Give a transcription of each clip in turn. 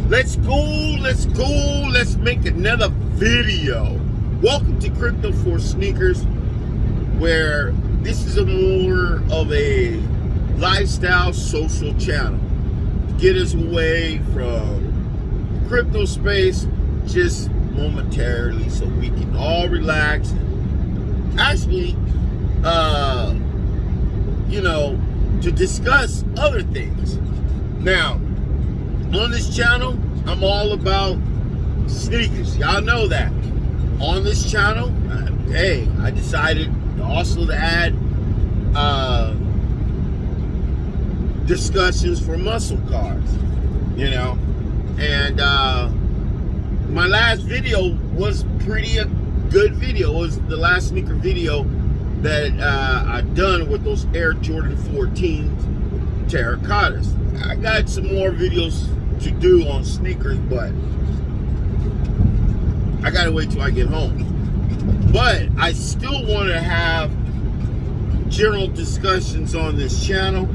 Let's go, let's make another video. Welcome to Crypto for Sneakers, where this is a more of a lifestyle social channel to get us away from crypto space just momentarily so we can all relax and actually to discuss other things. Now, on this channel, I'm all about sneakers. Y'all know that. On this channel, I decided also to add discussions for muscle cars, and my last video was pretty a good video. It was the last sneaker video that I done with those Air Jordan 14 terracottas. I got some more videos to do on sneakers, but I gotta wait till I get home. But I still want to have general discussions on this channel,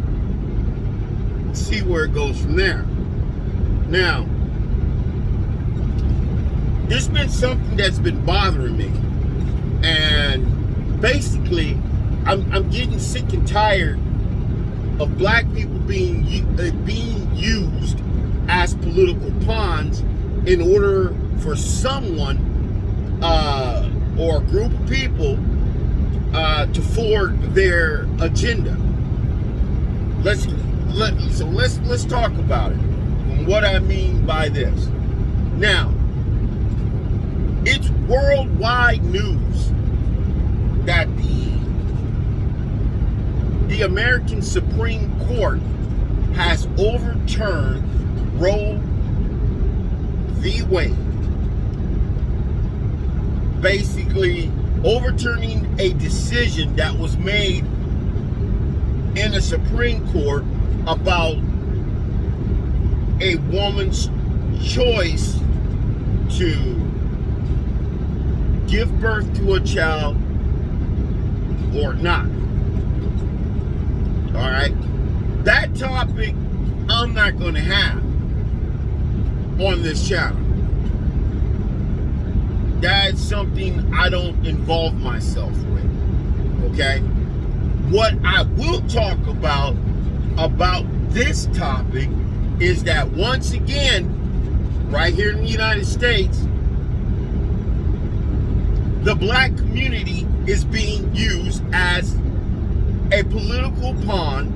see where it goes from there. Now, there's been something that's been bothering me, and basically I'm getting sick and tired of black people being used as political pawns in order for someone or a group of people to forward their agenda. Let's talk about it and what I mean by this. Now, it's worldwide news that the American Supreme Court has overturned Roe v. Wade, basically overturning a decision that was made in the Supreme Court about a woman's choice to give birth to a child or not. All right, that topic I'm not going to have on this channel. That's something I don't involve myself with. Okay, what I will talk about this topic is that once again, right here in the United States, the black community is being used as a political pawn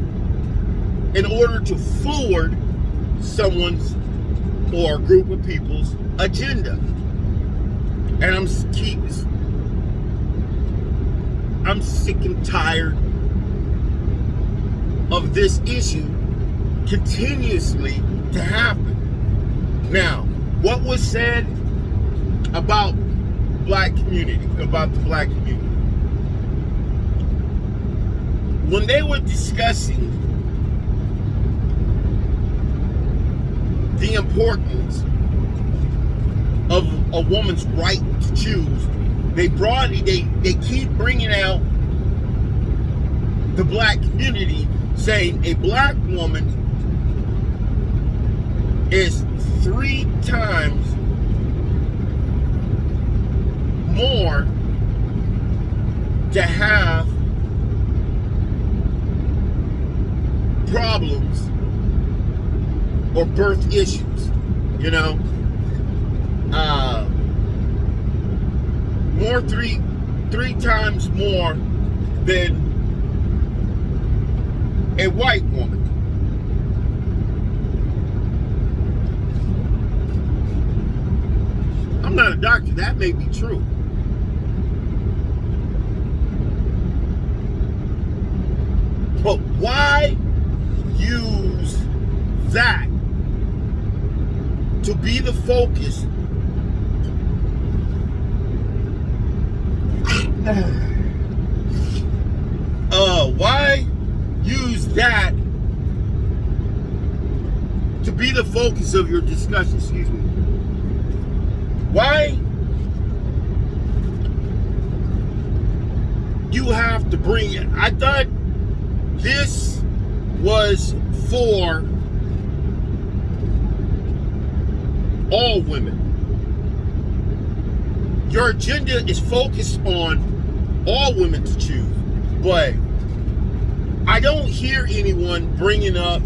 in order to forward someone's or a group of people's agenda. And I'm sick and tired of this issue continuously to happen. Now, what was said about the black community, when they were discussing the importance of a woman's right to choose, they keep bringing out the black community, saying a black woman is 3 times more to have problems or birth issues, more three times more than a white woman. I'm not a doctor, that may be true. But why use that to be the focus why use that to be the focus of your discussion? Excuse me. Why you have to bring it? I thought this was for all women. Your agenda is focused on all women to choose, but I don't hear anyone bringing up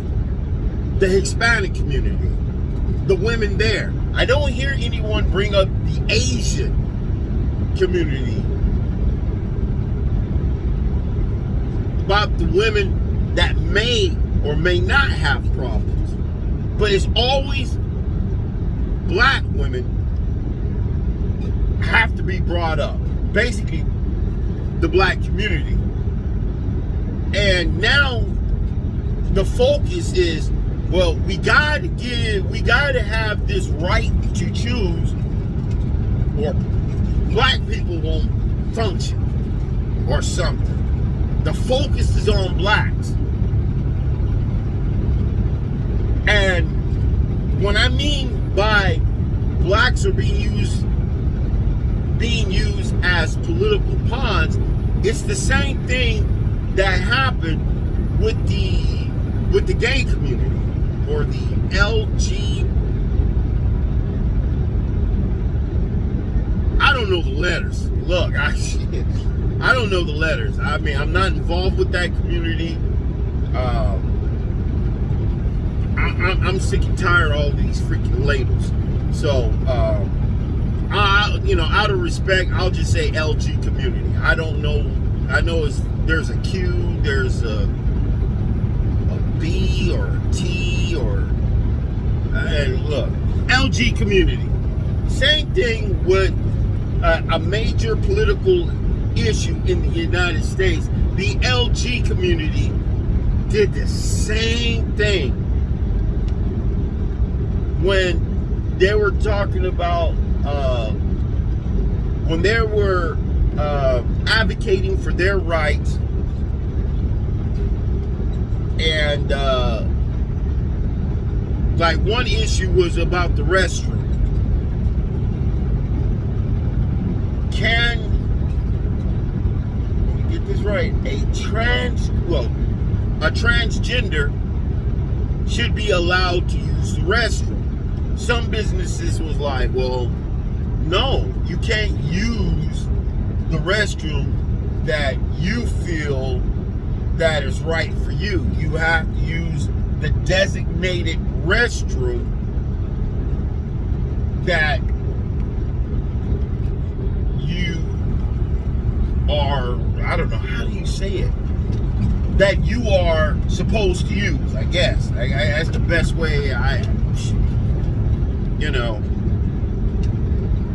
the Hispanic community, the women there. I don't hear anyone bring up the Asian community, about the women that may or may not have problems. But it's always black women have to be brought up. Basically, the black community. And now the focus is, well, we gotta have this right to choose, or black people won't function, or something. The focus is on blacks. And when I mean by blacks are being used as political pawns, it's the same thing that happened with the gay community, or the LG. I don't know the letters. Look, I don't know the letters. I mean, I'm not involved with that community. I'm sick and tired of all these freaking labels. So, out of respect, I'll just say LG community. I don't know. I know there's a Q, there's a B or a T, and look, LG community. Same thing with a major political issue in the United States. The LG community did the same thing when they were talking about when they were advocating for their rights, and like one issue was about the restroom. Can, let me get this right, a transgender should be allowed to use the restroom. Some businesses was like, well, no, you can't use the restroom that you feel that is right for you. You have to use the designated restroom that you are, I don't know, how do you say it? That you are supposed to use, I guess. That's the best way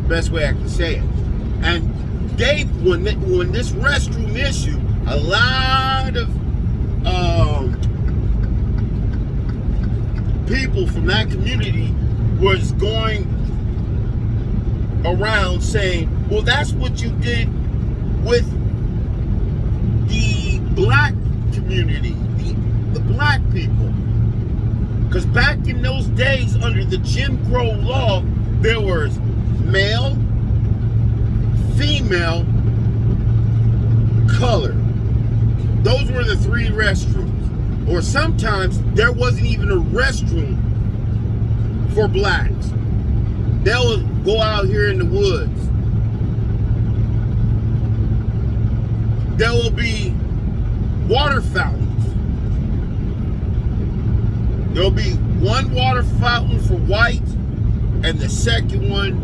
best way I can say it. And when this restroom issue, a lot of people from that community was going around saying, well, that's what you did with the black community, the black people. Because back in those days, under the Jim Crow law, there was male, female, color. Those were the three restrooms. Or sometimes there wasn't even a restroom for blacks. They'll go out here in the woods. There will be water fountains. There'll be one water fountain for white and the second one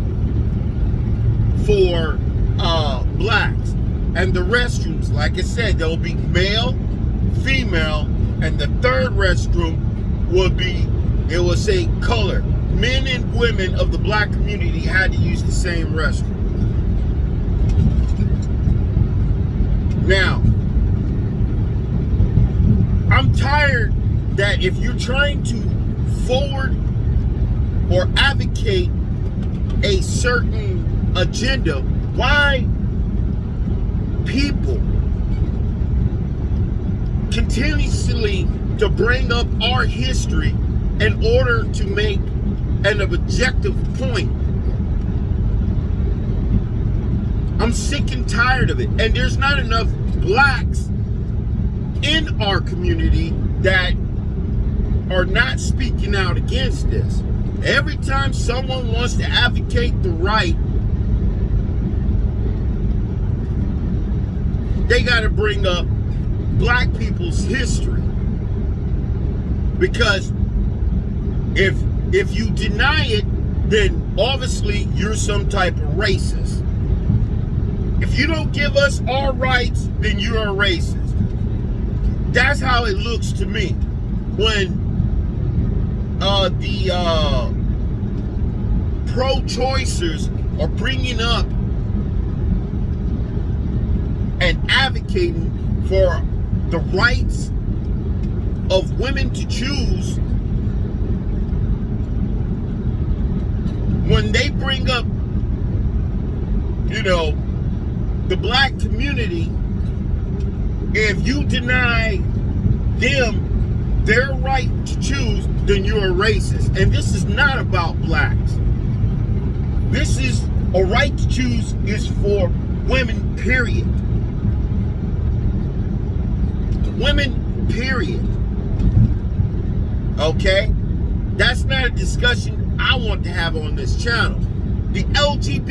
for blacks. And the restrooms, like I said, there'll be male, female, and the third restroom will be, it will say color. Men and women of the black community had to use the same restroom. Now, I'm tired that if you're trying to forward or advocate a certain agenda, why people continuously to bring up our history in order to make an objective point. I'm sick and tired of it. And there's not enough blacks in our community that are not speaking out against this. Every time someone wants to advocate the right, they got to bring up black people's history. Because if you deny it, then obviously you're some type of racist. If you don't give us our rights, then you're a racist. That's how it looks to me when the pro-choicers are bringing up and advocating for the rights of women to choose. When they bring up, the black community, if you deny them their right to choose, then you're a racist. And this is not about blacks. This is a right to choose is for women, period. Women, period. Okay? That's not a discussion I want to have on this channel. The LG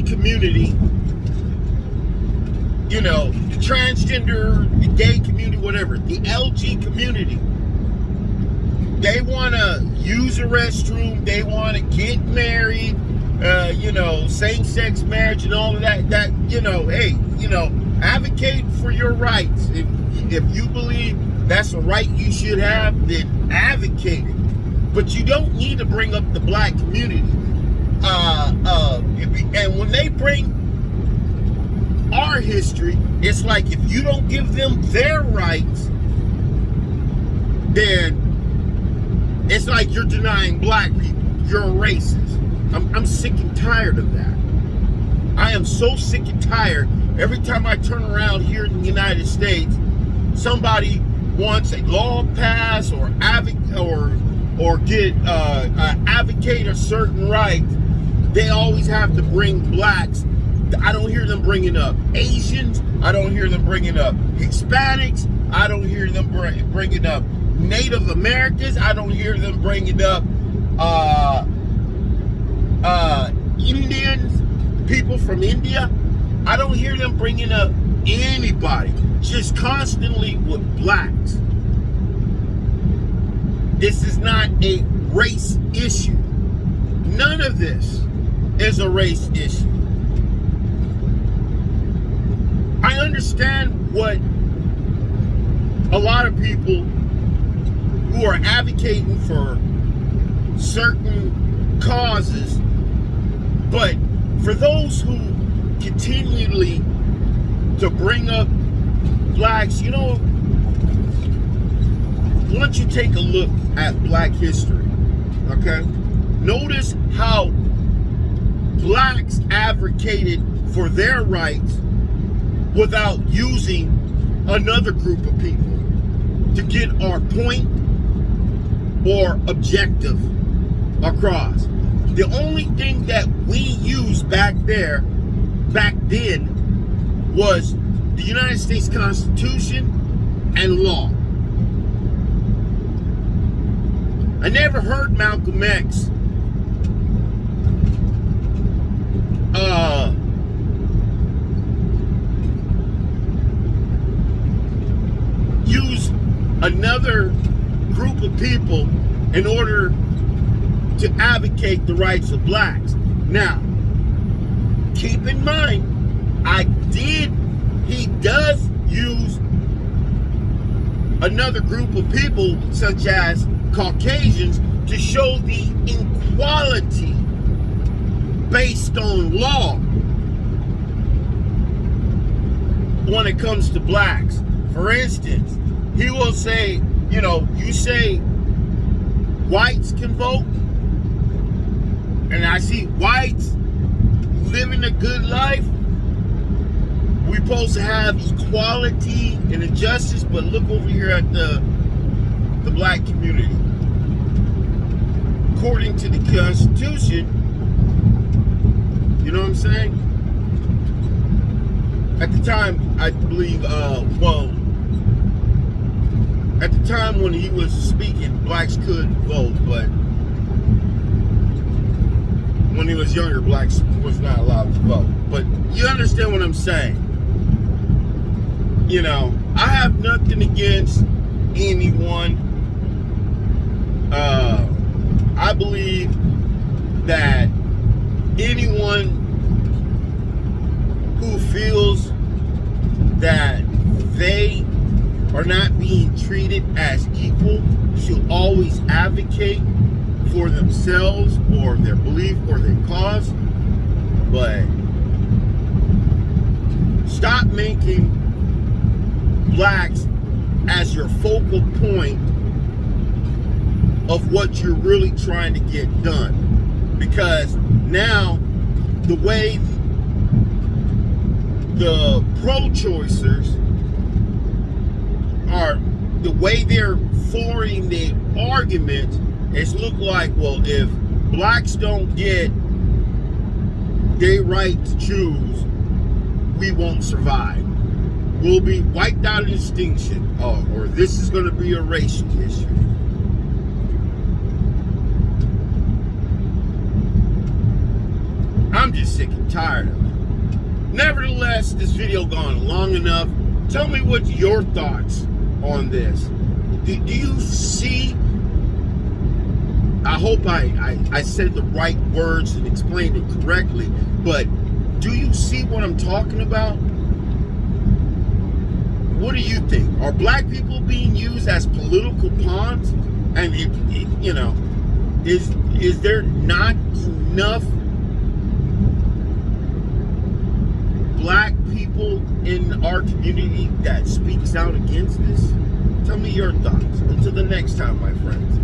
community, the transgender, the gay community, whatever, the LG community, they want to use a restroom, they want to get married, same-sex marriage and all of that, advocate for your rights. If you believe that's a right you should have, then advocate it. But you don't need to bring up the black community. And when they bring our history, it's like if you don't give them their rights, then it's like you're denying black people. You're a racist. I'm sick and tired of that. I am so sick and tired. Every time I turn around here in the United States, somebody wants a law passed or advocate a certain right. They always have to bring blacks. I don't hear them bringing up Asians. I don't hear them bringing up Hispanics. I don't hear them bringing up Native Americans. I don't hear them bringing up Indians, people from India. I don't hear them bringing up anybody. Just constantly with blacks. This is not a race issue. None of this is a race issue. I understand what a lot of people who are advocating for certain causes, but for those who continually to bring up blacks, once you take a look at black history, okay, notice how blacks advocated for their rights without using another group of people to get our point or objective across. The only thing that we used back then was the United States Constitution and law. I never heard Malcolm X use another group of people in order to advocate the rights of blacks. Now, keep in mind, he does use another group of people, such as Caucasians, to show the inequality based on law when it comes to blacks. For instance, he will say, you say whites can vote, and I see whites living a good life. We're supposed to have equality and injustice, but look over here at the black community. According to the Constitution, you know what I'm saying? At the time, I believe, at the time when he was speaking, blacks could vote, but when he was younger, blacks was not allowed to vote. But you understand what I'm saying? You know, I have nothing against anyone. I believe that anyone who feels that they are not being treated as equal should always advocate for themselves or their belief or their cause. But stop making blacks as your focal point of what you're really trying to get done. Because now the way the pro-choicers are, the way they're forwarding the argument, it's look like, well, if blacks don't get their right to choose, we won't survive. We'll be wiped out of extinction. Oh, or this is going to be a racial issue. I'm just sick and tired of it. Nevertheless, this video gone long enough. Tell me what your thoughts on this. Do you see? I hope I said the right words and explained it correctly, but do you see what I'm talking about? What do you think? Are black people being used as political pawns? And you know, is there not enough black people in our community that speaks out against this? Tell me your thoughts. Until the next time, my friends.